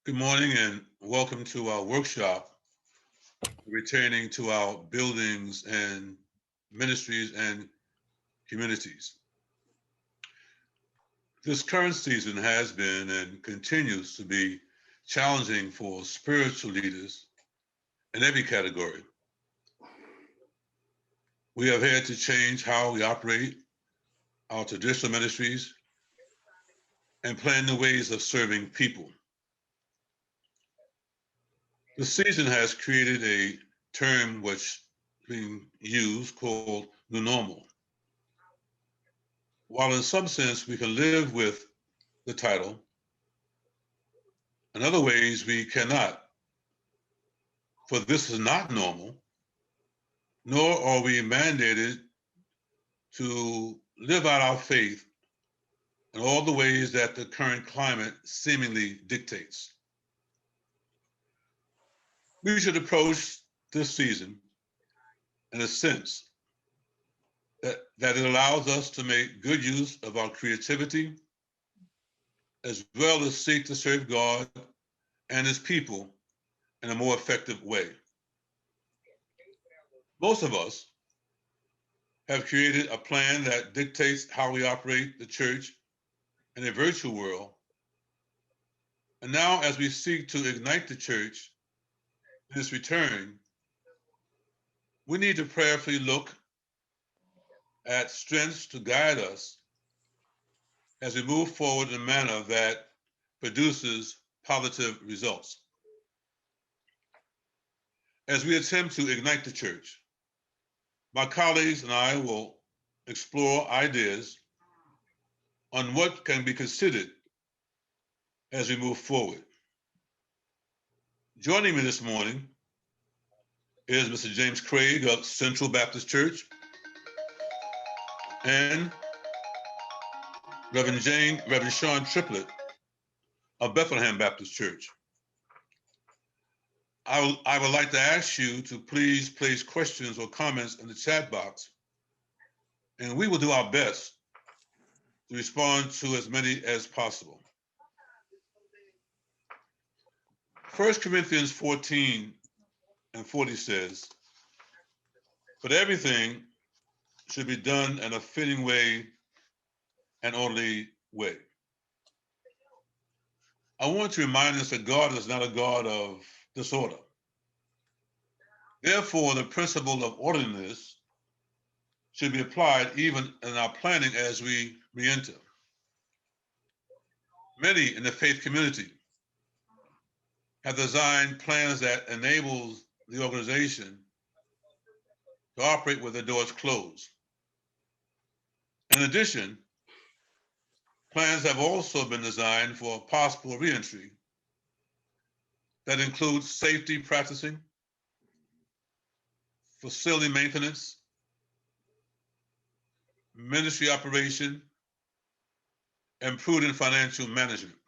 Good morning and welcome to our workshop, returning to our buildings and ministries and communities. This current season has been and continues to be challenging for spiritual leaders in every category. We have had to change how we operate our traditional ministries and plan new ways of serving people. The season has created a term which is being used called new normal. While in some sense we can live with the title, in other ways we cannot, for this is not normal, nor are we mandated to live out our faith in all the ways that the current climate seemingly dictates. We should approach this season in a sense that it allows us to make good use of our creativity, as well as seek to serve God and his people in a more effective way. Most of us have created a plan that dictates how we operate the church in a virtual world. And now, as we seek to ignite the church in its return, we need to prayerfully look at strengths to guide us as we move forward in a manner that produces positive results. As we attempt to ignite the church, my colleagues and I will explore ideas on what can be considered as we move forward. Joining me this morning is Mr. James Craig of Central Baptist Church and Reverend Sean Triplett of Bethlehem Baptist Church. I would like to ask you to please place questions or comments in the chat box, and we will do our best to respond to as many as possible. 1 Corinthians 14:40 says, "But everything should be done in a fitting way and orderly way." I want to remind us that God is not a God of disorder. Therefore, the principle of orderliness should be applied even in our planning as we re-enter. Many in the faith community have designed plans that enables the organization to operate with the doors closed. In addition, plans have also been designed for possible reentry that includes safety practicing, facility maintenance, ministry operation, and prudent financial management.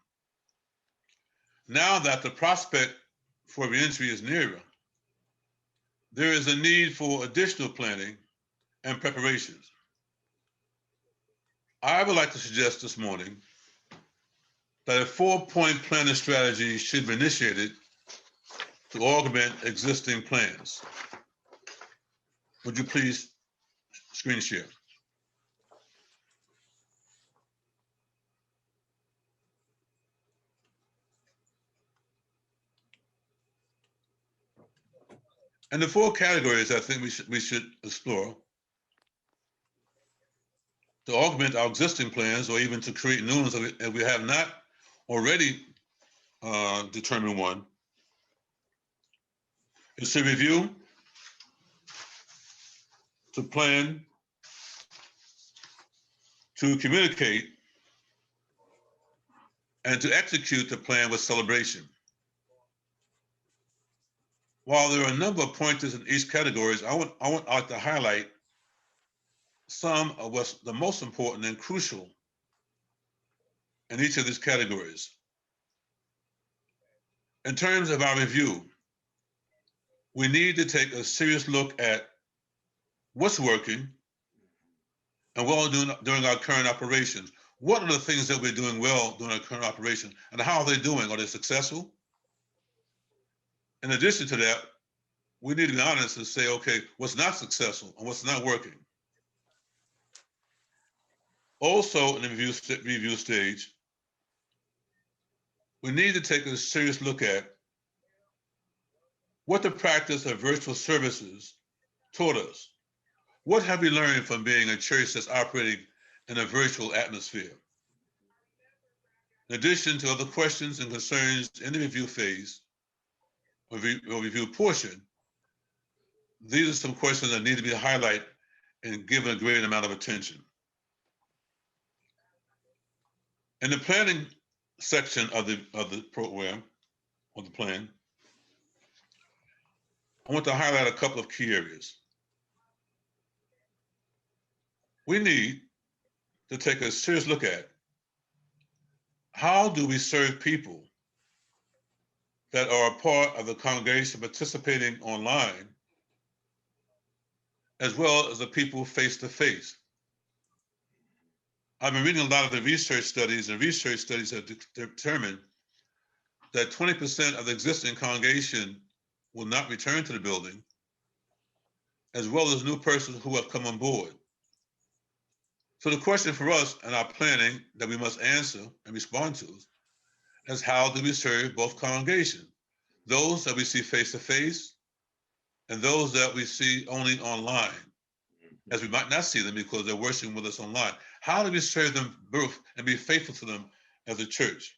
Now that the prospect for reentry is nearer, there is a need for additional planning and preparations. I would like to suggest this morning that a 4-point planning strategy should be initiated to augment existing plans. Would you please screen share? And the 4 categories I think we should explore to augment our existing plans or even to create new ones if we have not already determined one is to review, to plan, to communicate, and to execute the plan with celebration. While there are a number of pointers in each categories, I would like to highlight some of what's the most important and crucial in each of these categories. In terms of our review, we need to take a serious look at what's working and what we're doing during our current operations. What are the things that we're doing well during our current operation, and how are they doing? Are they successful? In addition to that, we need to be honest and say, okay, what's not successful and what's not working. Also, in the review stage, we need to take a serious look at what the practice of virtual services taught us. What have we learned from being a church that's operating in a virtual atmosphere? In addition to other questions and concerns in the review phase or review portion, these are some questions that need to be highlighted and given a great amount of attention. In the planning section of the program, or the plan, I want to highlight a couple of key areas. We need to take a serious look at how do we serve people that are a part of the congregation participating online, as well as the people face-to-face. I've been reading a lot of the research studies, and research studies have determined that 20% of the existing congregation will not return to the building, as well as new persons who have come on board. So the question for us in our planning that we must answer and respond to is how do we serve both congregations? Those that we see face-to-face and those that we see only online, as we might not see them because they're worshiping with us online. How do we serve them both and be faithful to them as a church?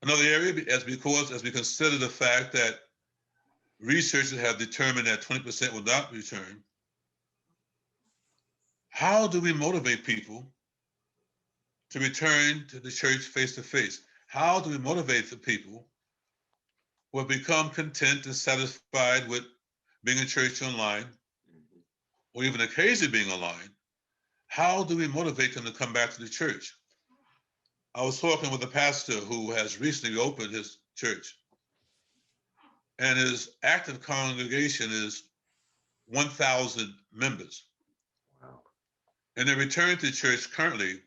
Another area, as we consider the fact that researchers have determined that 20% will not return, how do we motivate people to return to the church face-to-face? How do we motivate the people who have become content and satisfied with being in church online, or even occasionally being online? How do we motivate them to come back to the church? I was talking with a pastor who has recently opened his church, and his active congregation is 1,000 members. Wow. And they return to church currently.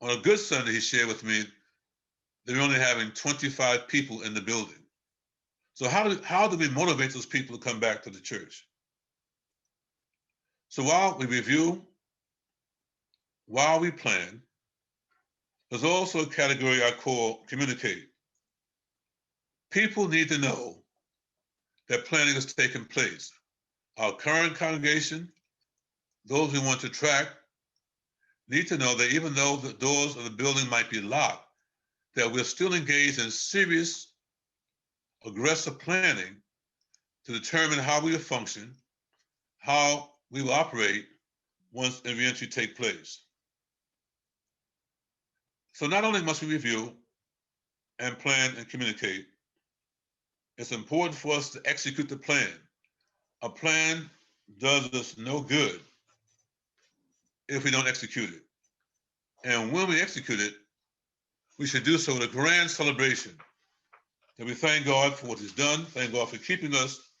On a good Sunday, he shared with me, they're only having 25 people in the building. So how do we motivate those people to come back to the church? So while we review, while we plan, there's also a category I call communicate. People need to know that planning is taking place. Our current congregation, those we want to attract, need to know that even though the doors of the building might be locked, that we're still engaged in serious, aggressive planning to determine how we will function, how we will operate once a reentry takes place. So not only must we review and plan and communicate, it's important for us to execute the plan. A plan does us no good if we don't execute it. And when we execute it, we should do so with a grand celebration. That we thank God for what he's done, thank God for keeping us,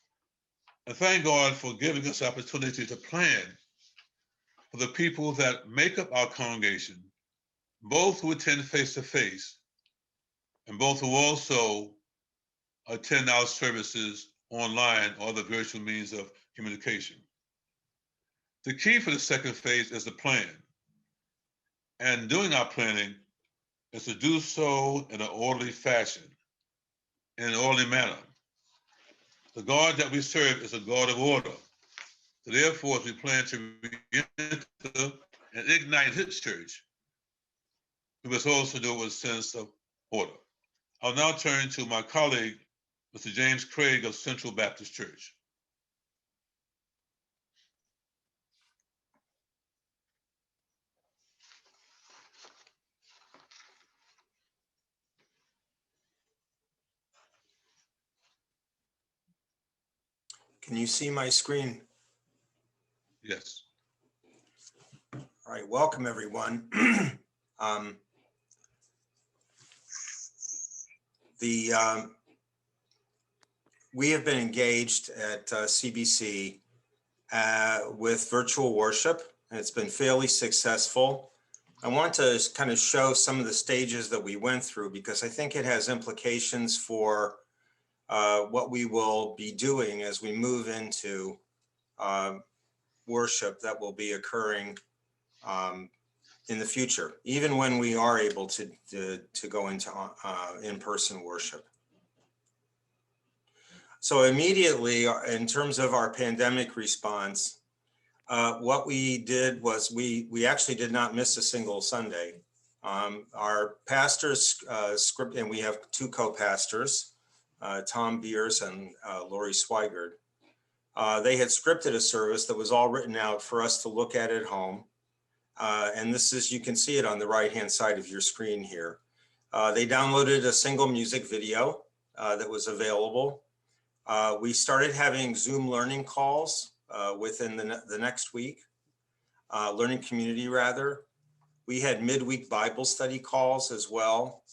and thank God for giving us the opportunity to plan for the people that make up our congregation, both who attend face-to-face and both who also attend our services online or other virtual means of communication. The key for the second phase is the plan. And doing our planning is to do so in an orderly fashion, in an orderly manner. The God that we serve is a God of order. So therefore, as we plan to re-enter and ignite his church, we must also do it with a sense of order. I'll now turn to my colleague, Mr. James Craig of Central Baptist Church. Can you see my screen? Yes. All right, welcome everyone. We have been engaged at CBC with virtual worship, and it's been fairly successful. I want to kind of show some of the stages that we went through, because I think it has implications for what we will be doing as we move into worship that will be occurring in the future, even when we are able to go into in-person worship. So immediately, in terms of our pandemic response, what we did was we actually did not miss a single Sunday. Our pastors script, and we have two co-pastors, Tom Beers and Lori Swigert. They had scripted a service that was all written out for us to look at home. And this is, you can see it on the right-hand side of your screen here. They downloaded a single music video that was available. We started having Zoom learning calls within the next week, learning community rather. We had midweek Bible study calls as well.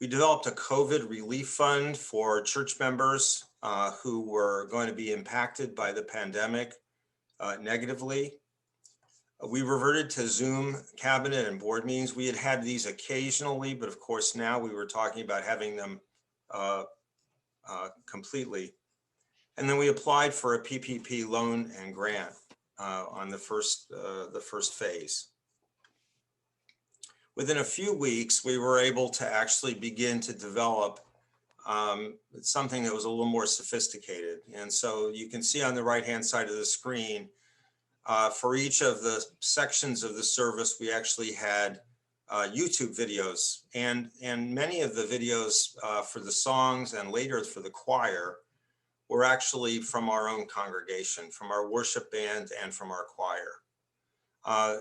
We developed a COVID relief fund for church members who were going to be impacted by the pandemic negatively. We reverted to Zoom cabinet and board meetings. We had had these occasionally, but of course now we were talking about having them completely. And then we applied for a PPP loan and grant on the first phase. Within a few weeks, we were able to actually begin to develop something that was a little more sophisticated. And so you can see on the right-hand side of the screen, for each of the sections of the service, we actually had YouTube videos, and many of the videos for the songs and later for the choir were actually from our own congregation, from our worship band and from our choir.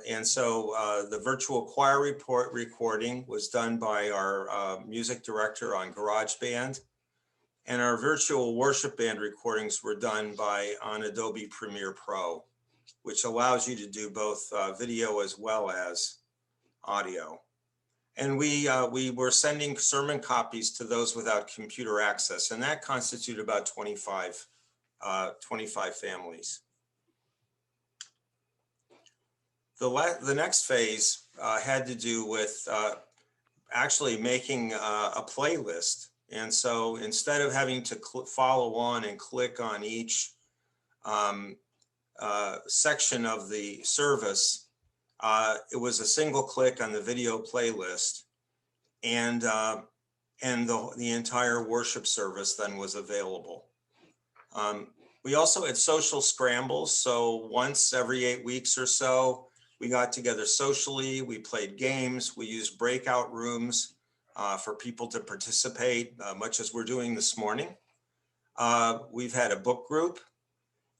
And so the virtual choir recording was done by our music director on GarageBand, and our virtual worship band recordings were done on Adobe Premiere Pro, which allows you to do both video as well as audio. And we were sending sermon copies to those without computer access, and that constituted about 25 families. The next phase had to do with actually making a playlist. And so instead of having to follow on and click on each section of the service, it was a single click on the video playlist, and the entire worship service then was available. We also had social scrambles. So once every 8 weeks or so, we got together socially, we played games, we used breakout rooms for people to participate, much as we're doing this morning. We've had a book group,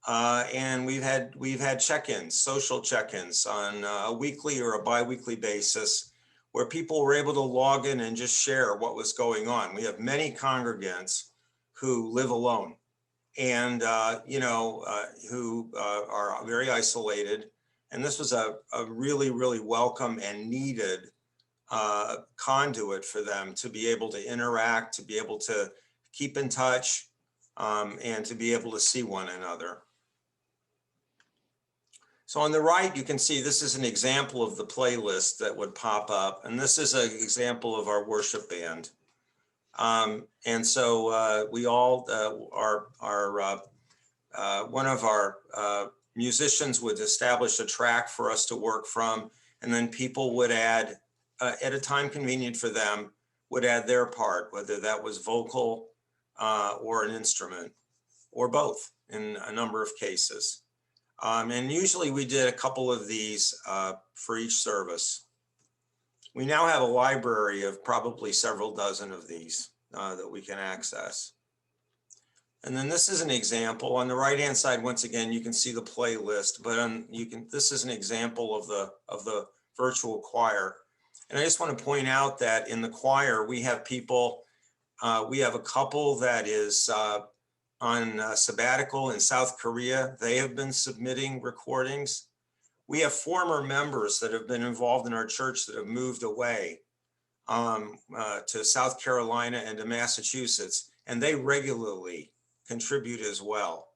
and we've had check-ins, social check-ins on a weekly or a bi-weekly basis, where people were able to log in and just share what was going on. We have many congregants who live alone and who are very isolated. And this was a really, really welcome and needed conduit for them to be able to interact, to be able to keep in touch, and to be able to see one another. So on the right, you can see this is an example of the playlist that would pop up. And this is an example of our worship band. And so we all one of our musicians would establish a track for us to work from, and then people would add, at a time convenient for them, would add their part, whether that was vocal or an instrument, or both in a number of cases. And usually we did a couple of these for each service. We now have a library of probably several dozen of these that we can access. And then this is an example. On the right-hand side, once again, you can see the playlist, but this is an example of the virtual choir. And I just want to point out that in the choir, we have people, we have a couple that is on sabbatical in South Korea. They have been submitting recordings. We have former members that have been involved in our church that have moved away to South Carolina and to Massachusetts, and they regularly contribute as well.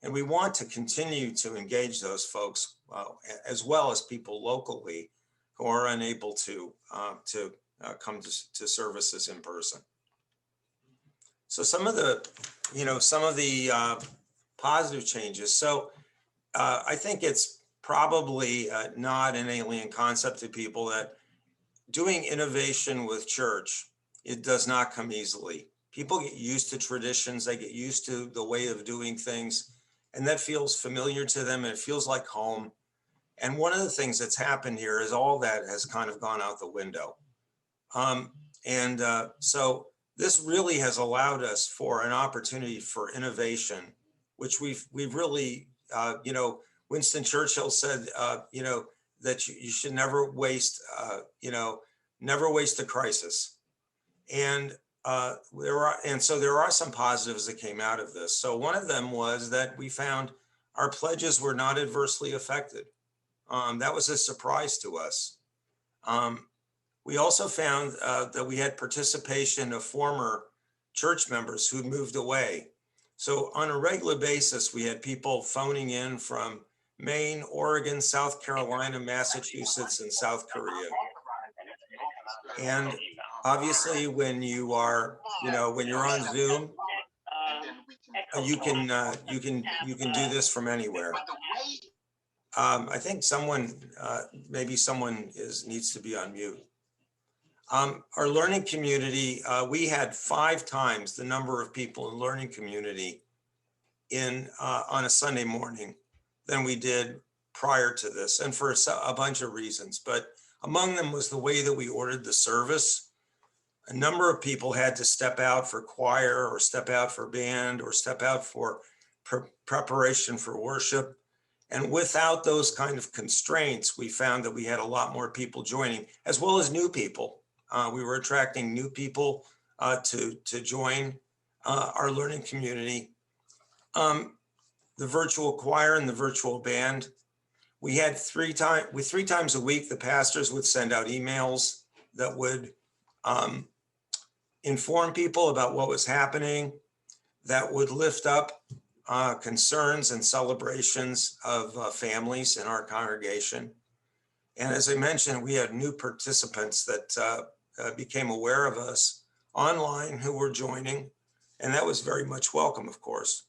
And we want to continue to engage those folks as well as people locally who are unable to come to services in person. So some of the, positive changes. So I think it's probably not an alien concept to people that doing innovation with church, it does not come easily. People get used to traditions, they get used to the way of doing things, and that feels familiar to them, and it feels like home. And one of the things that's happened here is all that has kind of gone out the window. So this really has allowed us for an opportunity for innovation, which we've really, Winston Churchill said, that you should never waste, never waste a crisis. And so there are some positives that came out of this. So one of them was that we found our pledges were not adversely affected. That was a surprise to us. We also found that we had participation of former church members who moved away. So on a regular basis, we had people phoning in from Maine, Oregon, South Carolina, Massachusetts, and South Korea. And obviously, when you are, when you're on Zoom, you can do this from anywhere. I think maybe someone needs to be on mute. Our learning community, we had 5 times the number of people in learning community on a Sunday morning than we did prior to this, and for a bunch of reasons. But among them was the way that we ordered the service. A number of people had to step out for choir, or step out for band, or step out for preparation for worship. And without those kind of constraints, we found that we had a lot more people joining, as well as new people. We were attracting new people to join our learning community. The virtual choir and the virtual band, we had 3 times a week, the pastors would send out emails that would inform people about what was happening, that would lift up concerns and celebrations of families in our congregation. And as I mentioned, we had new participants that became aware of us online who were joining, and that was very much welcome, of course.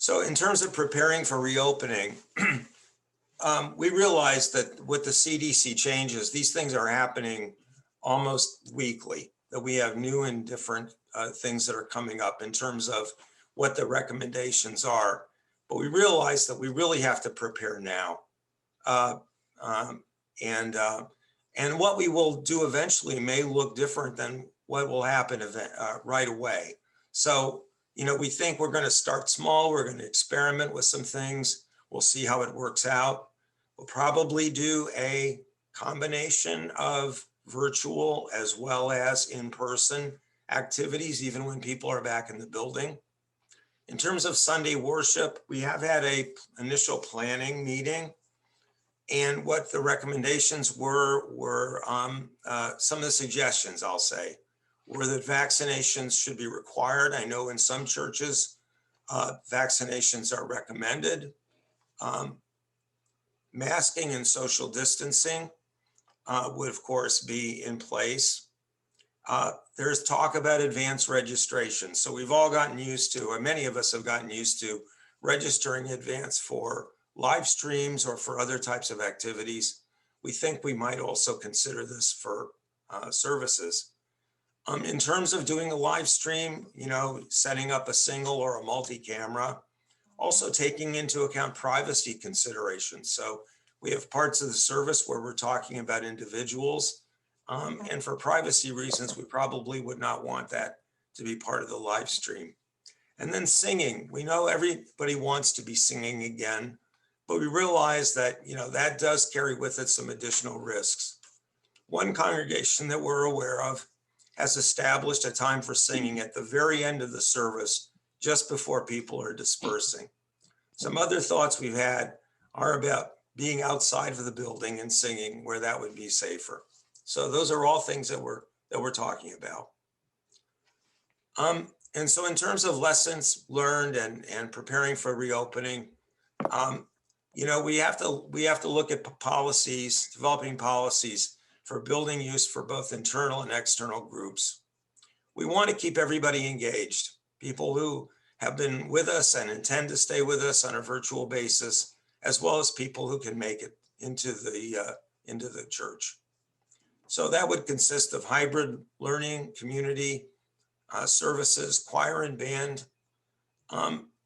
So in terms of preparing for reopening, we realized that with the CDC changes, these things are happening almost weekly, that we have new and different things that are coming up in terms of what the recommendations are. But we realized that we really have to prepare now. And what we will do eventually may look different than what will happen right away. So, we think we're going to start small. We're going to experiment with some things. We'll see how it works out. We'll probably do a combination of virtual as well as in-person activities, even when people are back in the building. In terms of Sunday worship, we have had an initial planning meeting. And what the recommendations were some of the suggestions, I'll say, were that vaccinations should be required. I know in some churches, vaccinations are recommended. Masking and social distancing would, of course, be in place. There's talk about advanced registration. So we've all gotten used to, or many of us have gotten used to, registering in advance for live streams or for other types of activities. We think we might also consider this for services. In terms of doing a live stream, setting up a single or a multi-camera, also taking into account privacy considerations. So we have parts of the service where we're talking about individuals, and for privacy reasons, we probably would not want that to be part of the live stream. And then singing, we know everybody wants to be singing again, but we realize that, that does carry with it some additional risks. One congregation that we're aware of has established a time for singing at the very end of the service, just before people are dispersing. Some other thoughts we've had are about being outside of the building and singing where that would be safer. So those are all things that we're talking about. And so in terms of lessons learned and preparing for reopening, we have to look at policies, developing policies for building use for both internal and external groups. We want to keep everybody engaged, people who have been with us and intend to stay with us on a virtual basis, as well as people who can make it into the church. So that would consist of hybrid learning, community services, choir and band,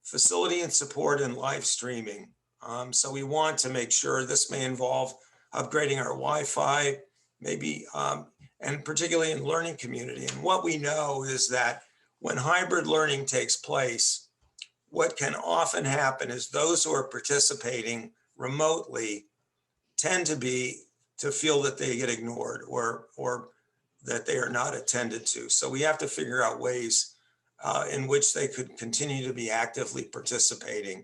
facility and support, and live streaming. So we want to make sure this may involve upgrading our Wi-Fi, maybe, and particularly in learning community. And what we know is that when hybrid learning takes place, what can often happen is those who are participating remotely tend to feel that they get ignored or that they are not attended to. So we have to figure out ways in which they could continue to be actively participating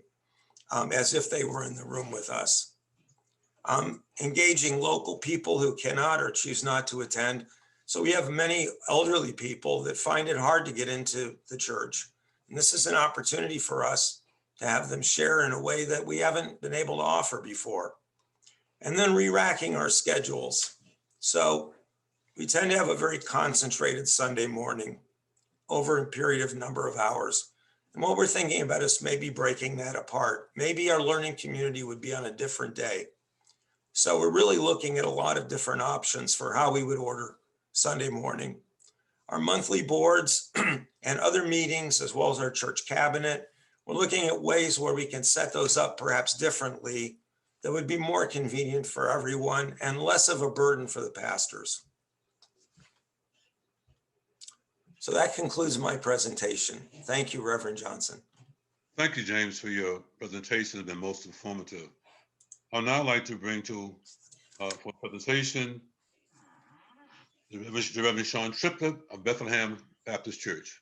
as if they were in the room with us. Engaging local people who cannot or choose not to attend. So we have many elderly people that find it hard to get into the church. And this is an opportunity for us to have them share in a way that we haven't been able to offer before. And then re-racking our schedules. So we tend to have a very concentrated Sunday morning over a period of number of hours. And what we're thinking about is maybe breaking that apart. Maybe our learning community would be on a different day. So we're really looking at a lot of different options for how we would order Sunday morning. Our monthly boards and other meetings, as well as our church cabinet, we're looking at ways where we can set those up perhaps differently that would be more convenient for everyone and less of a burden for the pastors. So that concludes my presentation. Thank you, Reverend Johnson. Thank you, James, for your presentation. It's been most informative. I'd now like to bring to for presentation the Reverend Sean Triplett of Bethlehem Baptist Church.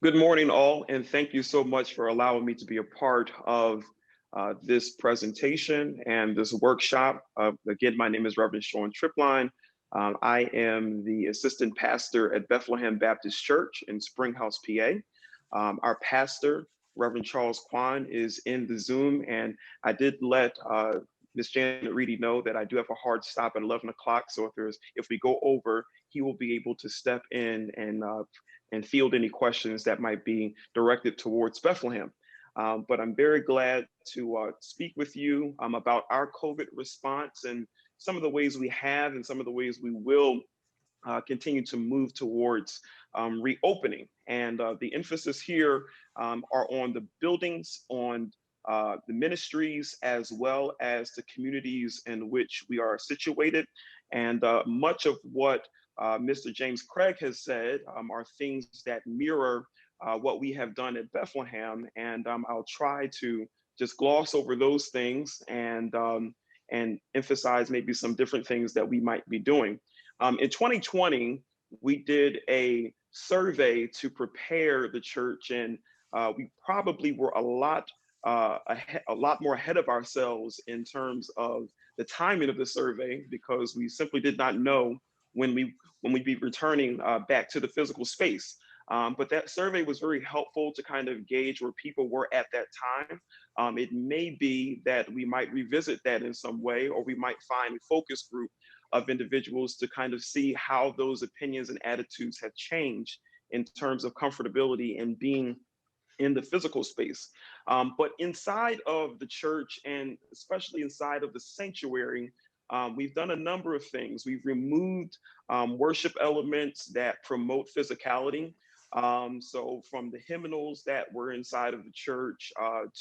Good morning, all, and thank you so much for allowing me to be a part of this presentation and this workshop. Again, my name is Reverend Sean Triplett. I am the assistant pastor at Bethlehem Baptist Church in Springhouse, PA. Our pastor, Reverend Charles Kwan, is in the Zoom, and I did let Ms. Janet Reedy know that I do have a hard stop at 11 o'clock. So if we go over, he will be able to step in and field any questions that might be directed towards Bethlehem. But I'm very glad to speak with you about our COVID response and some of the ways we have and some of the ways we will continue to move towards reopening. And the emphasis here are on the buildings, on the ministries, as well as the communities in which we are situated. And much of what Mr. James Craig has said are things that mirror what we have done at Bethlehem. And I'll try to just gloss over those things and emphasize maybe some different things that we might be doing. In 2020, we did a survey to prepare the church, and we probably were a lot more ahead of ourselves in terms of the timing of the survey, because we simply did not know when we'd be returning back to the physical space. But that survey was very helpful to kind of gauge where people were at that time. It may be that we might revisit that in some way, or we might find a focus group of individuals to kind of see how those opinions and attitudes have changed in terms of comfortability and being in the physical space. But inside of the church, and especially inside of the sanctuary, we've done a number of things. We've removed worship elements that promote physicality. So from the hymnals that were inside of the church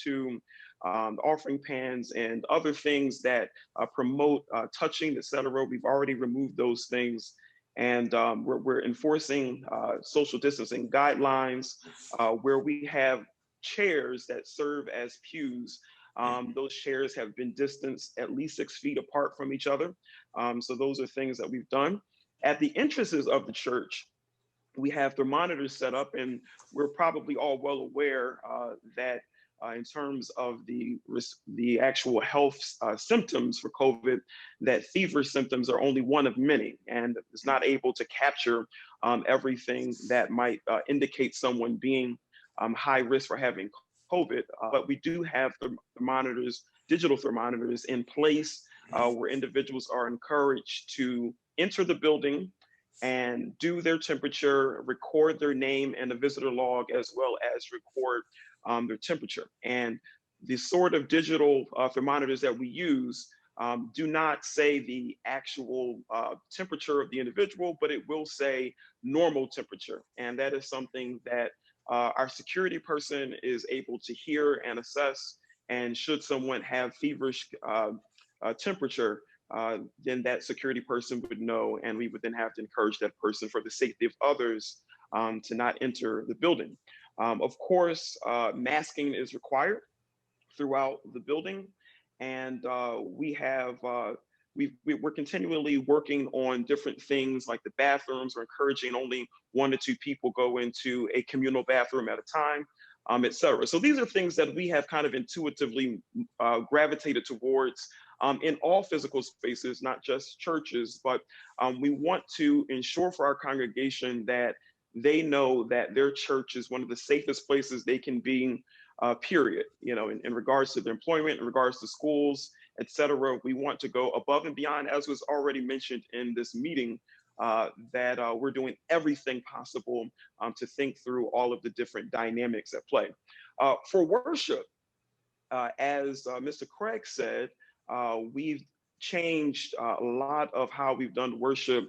to the offering pans and other things that promote touching, etc. We've already removed those things. And we're enforcing social distancing guidelines where we have chairs that serve as pews. Those chairs have been distanced at least 6 feet apart from each other. So those are things that we've done. At the entrances of the church, we have thermometers set up, and we're probably all well aware that in terms of the actual health symptoms for COVID, that fever symptoms are only one of many, and it's not able to capture everything that might indicate someone being high risk for having COVID, but we do have thermometers, digital thermometers in place where individuals are encouraged to enter the building and do their temperature, record their name and a visitor log, as well as record their temperature. And the sort of digital thermometers that we use do not say the actual temperature of the individual, but it will say normal temperature. And that is something that our security person is able to hear and assess. And should someone have feverish temperature, then that security person would know, and we would then have to encourage that person for the safety of others to not enter the building. Of course, masking is required throughout the building, and we're continually working on different things like the bathrooms. We're encouraging only 1 to 2 people go into a communal bathroom at a time, et cetera. So these are things that we have kind of intuitively gravitated towards in all physical spaces, not just churches, but we want to ensure for our congregation that they know that their church is one of the safest places they can be, period. You know, in regards to their employment, in regards to schools, et cetera. We want to go above and beyond, as was already mentioned in this meeting, that we're doing everything possible to think through all of the different dynamics at play. For worship, as Mr. Craig said, we've changed a lot of how we've done worship.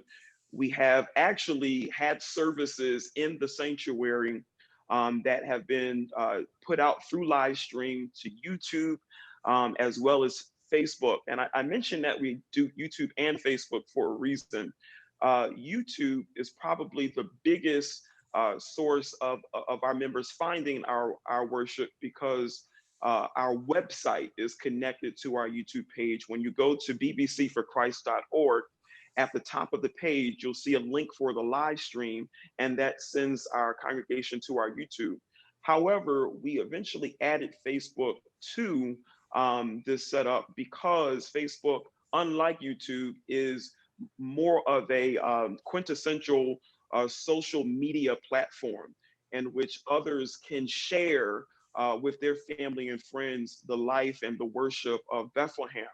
We have actually had services in the sanctuary that have been put out through live stream to YouTube, as well as Facebook. And I mentioned that we do YouTube and Facebook for a reason. YouTube is probably the biggest source of our members finding our worship, because our website is connected to our YouTube page. When you go to bbcforchrist.org, at the top of the page, you'll see a link for the live stream, and that sends our congregation to our YouTube. However, we eventually added Facebook to this setup because Facebook, unlike YouTube, is more of a quintessential social media platform in which others can share with their family and friends the life and the worship of Bethlehem.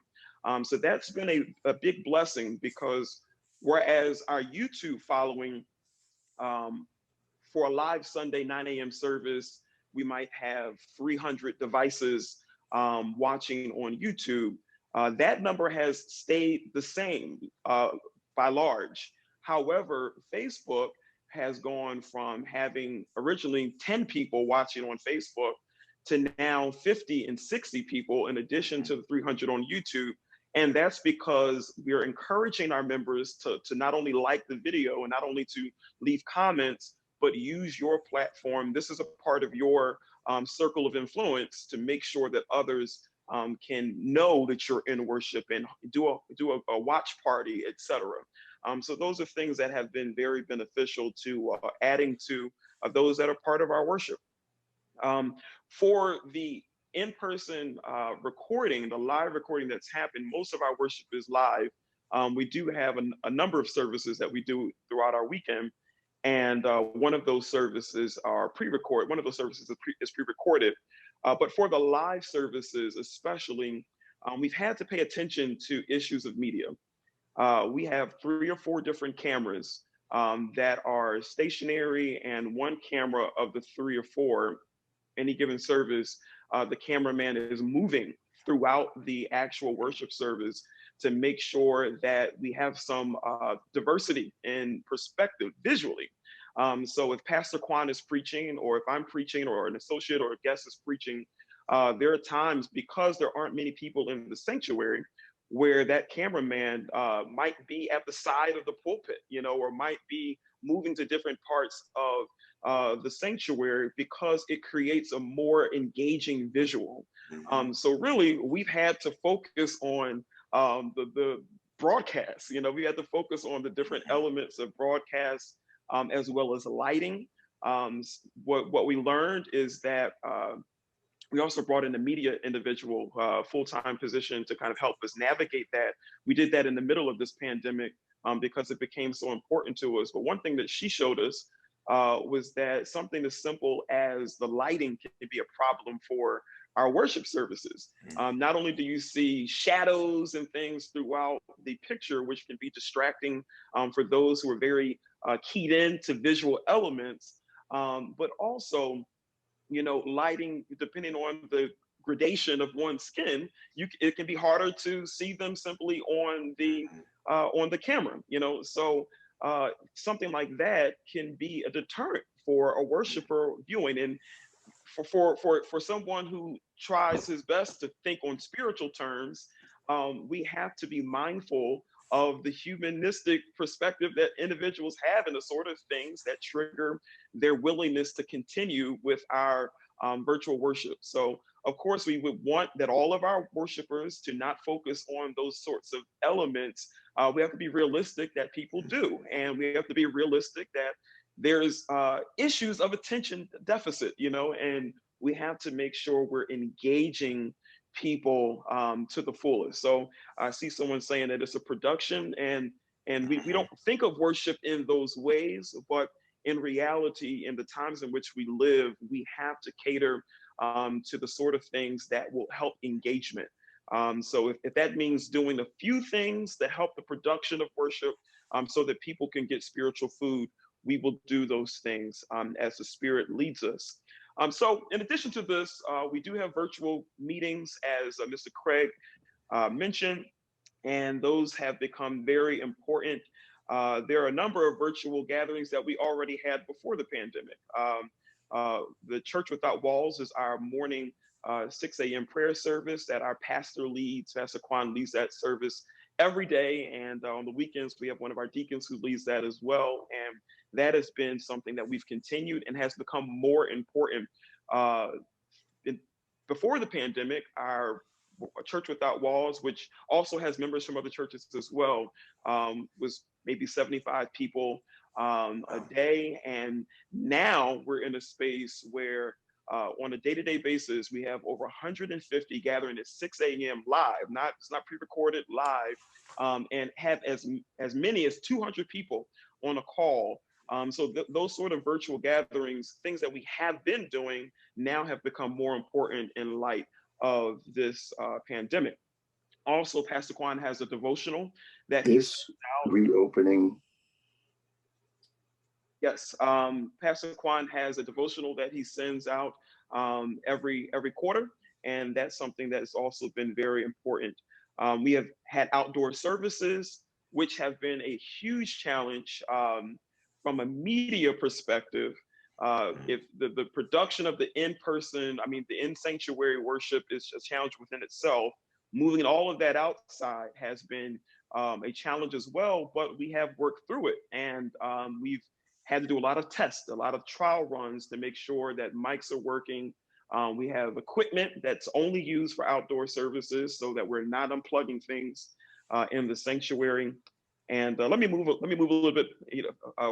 So that's been a big blessing, because whereas our YouTube following for a live Sunday 9 a.m. service, we might have 300 devices watching on YouTube. That number has stayed the same by large. However, Facebook has gone from having originally 10 people watching on Facebook to now 50 and 60 people, in addition to the 300 on YouTube. And that's because we're encouraging our members to not only like the video and not only to leave comments, but use your platform. This is a part of your circle of influence to make sure that others can know that you're in worship and do a watch party, etc. So those are things that have been very beneficial to adding to those that are part of our worship. For the in-person recording, the live recording that's happened, most of our worship is live. We do have a number of services that we do throughout our weekend, and one of those services are pre-recorded. One of those services is pre-recorded, but for the live services especially, we've had to pay attention to issues of media. We have 3 or 4 different cameras that are stationary, and one camera of the 3 or 4, any given service, the cameraman is moving throughout the actual worship service to make sure that we have some diversity in perspective visually. So if Pastor Kwan is preaching, or if I'm preaching, or an associate or a guest is preaching, there are times, because there aren't many people in the sanctuary, where that cameraman might be at the side of the pulpit, you know, or might be moving to different parts of the sanctuary, because it creates a more engaging visual. So really, we've had to focus on the broadcast. You know, we had to focus on the different elements of broadcast, as well as lighting. What we learned is that we also brought in a media individual, full-time position, to kind of help us navigate that. We did that in the middle of this pandemic because it became so important to us. But one thing that she showed us was that something as simple as the lighting can be a problem for our worship services. Not only do you see shadows and things throughout the picture, which can be distracting for those who are very keyed into visual elements, but also, lighting, depending on the gradation of one's skin, it can be harder to see them simply on the camera. So something like that can be a deterrent for a worshiper viewing. And for someone who tries his best to think on spiritual terms, we have to be mindful of the humanistic perspective that individuals have and the sort of things that trigger their willingness to continue with our virtual worship. So, of course, we would want that all of our worshipers to not focus on those sorts of elements. We have to be realistic that people do, and we have to be realistic that there's issues of attention deficit, and we have to make sure we're engaging people to the fullest. So I see someone saying that it's a production, and we don't think of worship in those ways, but in reality, in the times in which we live, we have to cater to the sort of things that will help engagement. So if that means doing a few things that help the production of worship so that people can get spiritual food, we will do those things as the Spirit leads us. So in addition to this, we do have virtual meetings, as Mr. Craig mentioned, and those have become very important. There are a number of virtual gatherings that we already had before the pandemic. The Church Without Walls is our morning 6 a.m. prayer service that our pastor leads. Pastor Kwan leads that service every day. And on the weekends, we have one of our deacons who leads that as well. And that has been something that we've continued and has become more important. Before the pandemic, our Church Without Walls, which also has members from other churches as well, was maybe 75 people a day. And now we're in a space where on a day-to-day basis, we have over 150 gathering at 6 a.m. live, it's not pre-recorded, live, and have as many as 200 people on a call. So those sort of virtual gatherings, things that we have been doing, now have become more important in light of this pandemic. Also, Pastor Kwan has a devotional that he's reopening. Yes, Pastor Kwan has a devotional that he sends out every quarter, and that's something that has also been very important. We have had outdoor services, which have been a huge challenge from a media perspective. If the production of the in-person, the in-sanctuary worship is a challenge within itself. Moving all of that outside has been a challenge as well, but we have worked through it, and we've had to do a lot of tests, a lot of trial runs to make sure that mics are working. We have equipment that's only used for outdoor services so that we're not unplugging things in the sanctuary. And let me move a little bit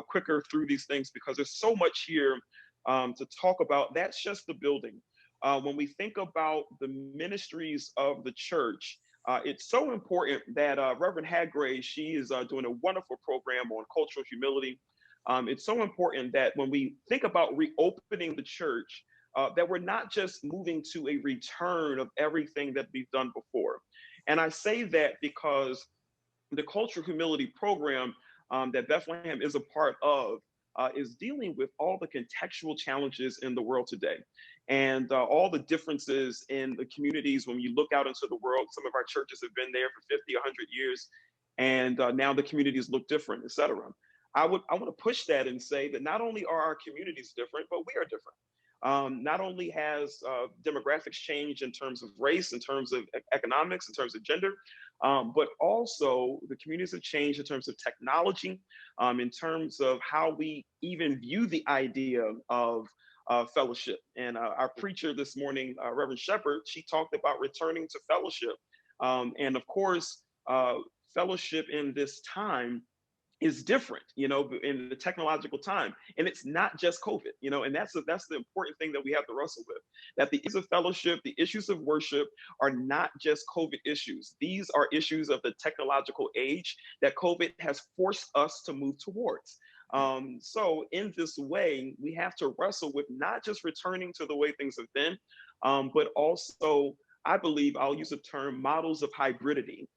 quicker through these things because there's so much here to talk about. That's just the building. When we think about the ministries of the church, it's so important that Reverend Hagray, she is doing a wonderful program on cultural humility. It's so important that when we think about reopening the church, that we're not just moving to a return of everything that we've done before. And I say that because the cultural humility program that Bethlehem is a part of is dealing with all the contextual challenges in the world today and all the differences in the communities. When you look out into the world, some of our churches have been there for 50, 100 years, and now the communities look different, et cetera. I want to push that and say that not only are our communities different, but we are different. Not only has demographics changed in terms of race, in terms of economics, in terms of gender, but also the communities have changed in terms of technology, in terms of how we even view the idea of fellowship. And our preacher this morning, Reverend Shepherd, she talked about returning to fellowship. And of course, fellowship in this time is different, in the technological time. And it's not just COVID, and that's the important thing that we have to wrestle with, that the issues of fellowship, the issues of worship are not just COVID issues. These are issues of the technological age that COVID has forced us to move towards. So in this way, we have to wrestle with not just returning to the way things have been, but also, I believe I'll use the term models of hybridity,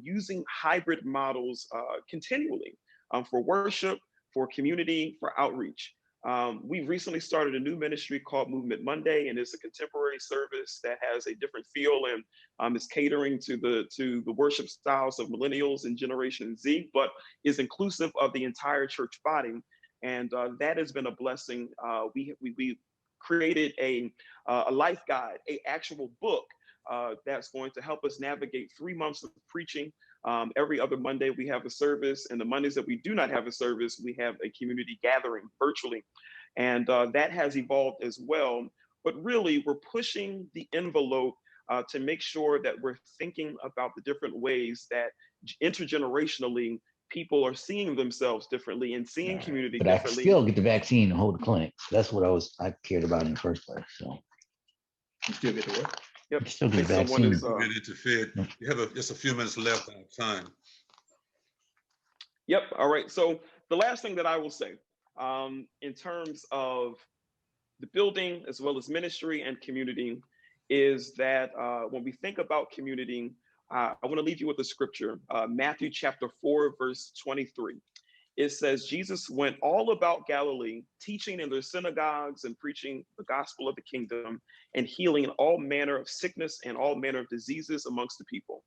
using hybrid models continually for worship, for community, for outreach. We've recently started a new ministry called Movement Monday, and it's a contemporary service that has a different feel and is catering to the worship styles of millennials and Generation Z, but is inclusive of the entire church body. And that has been a blessing. We created a life guide, a actual book that's going to help us navigate 3 months of preaching. Every other Monday, we have a service, and the Mondays that we do not have a service, we have a community gathering virtually. And that has evolved as well. But really, we're pushing the envelope to make sure that we're thinking about the different ways that intergenerationally people are seeing themselves differently and seeing community but I differently. still get the vaccine and hold the clinic. So that's what I cared about in the first place. So You still get to work. Yep. you still I get think the someone vaccine. is, Get interfered. You have just a few minutes left on time. Yep. All right. So the last thing that I will say, in terms of the building as well as ministry and community, is that when we think about community, I want to leave you with a scripture, Matthew chapter 4, verse 23. It says, Jesus went all about Galilee, teaching in their synagogues and preaching the gospel of the kingdom and healing all manner of sickness and all manner of diseases amongst the people.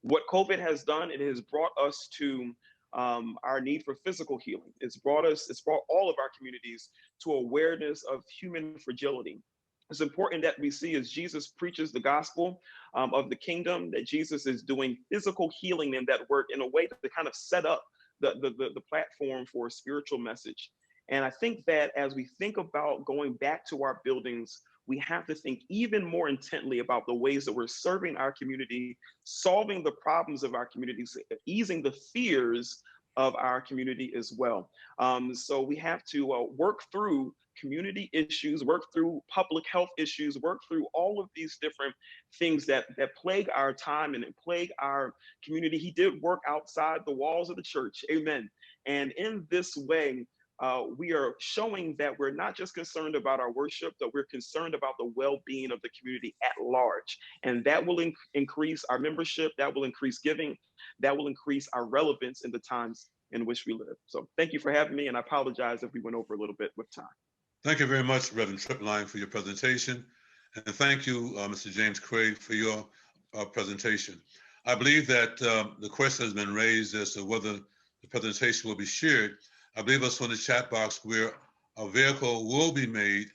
What COVID has done, it has brought us to our need for physical healing. It's brought all of our communities to awareness of human fragility. It's important that we see as Jesus preaches the gospel of the kingdom, that Jesus is doing physical healing in that work in a way to kind of set up the platform for a spiritual message. And I think that as we think about going back to our buildings, we have to think even more intently about the ways that we're serving our community, solving the problems of our communities, easing the fears of our community as well. So we have to work through community issues, work through public health issues, work through all of these different things that plague our time and plague our community. He did work outside the walls of the church. Amen. And in this way, we are showing that we're not just concerned about our worship, that we're concerned about the well-being of the community at large. And that will increase our membership, that will increase giving, that will increase our relevance in the times in which we live. So thank you for having me, and I apologize if we went over a little bit with time. Thank you very much, Reverend Tripline, for your presentation. And thank you, Mr. James Craig, for your presentation. I believe that the question has been raised as to whether the presentation will be shared. I believe also in the chat box where a vehicle will be made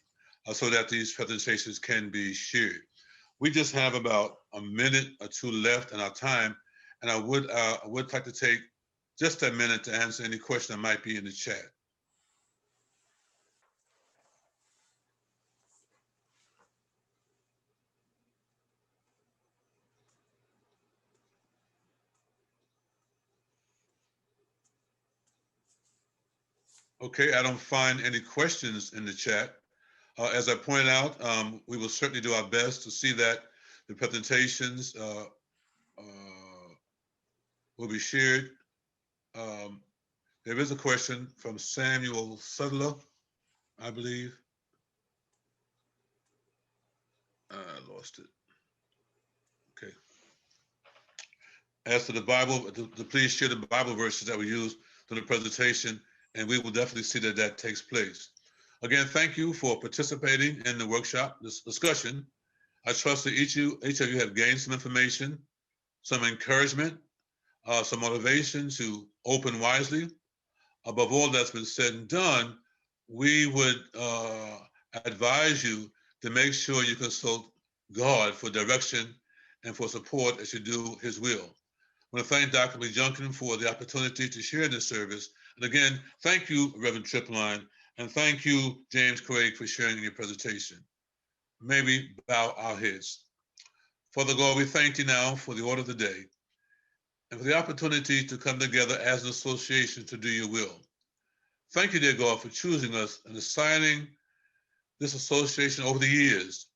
so that these presentations can be shared. We just have about a minute or two left in our time, and I would like to take just a minute to answer any question that might be in the chat. Okay, I don't find any questions in the chat. As I pointed out, we will certainly do our best to see that the presentations will be shared. There is a question from Samuel Sutler, I believe. I lost it. Okay. As to the Bible, please share the Bible verses that we use during the presentation, and we will definitely see that that takes place. Again, thank you for participating in the workshop, this discussion. I trust that each of you have gained some information, some encouragement, some motivation to open wisely. Above all that's been said and done, we would advise you to make sure you consult God for direction and for support as you do his will. I want to thank Dr. McJunkin for the opportunity to share this service. And again, thank you, Reverend Tripline, and thank you, James Craig, for sharing your presentation. May we bow our heads. Father God, we thank you now for the order of the day and for the opportunity to come together as an association to do your will. Thank you, dear God, for choosing us and assigning this association over the years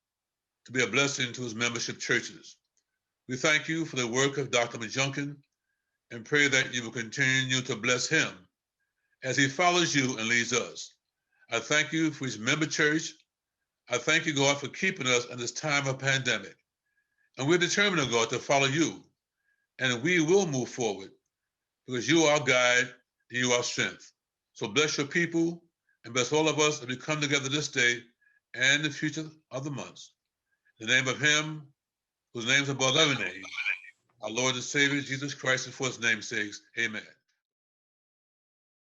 to be a blessing to his membership churches. We thank you for the work of Dr. McJunkin and pray that you will continue to bless him as he follows you and leads us. I thank you for his member church. I thank you, God, for keeping us in this time of pandemic. And we're determined, God, to follow you. And we will move forward because you are our guide and you are our strength. So bless your people and bless all of us as we come together this day and the future of the months. In the name of him whose name is above every name, our Lord and Savior, Jesus Christ, and for his name's sake, amen.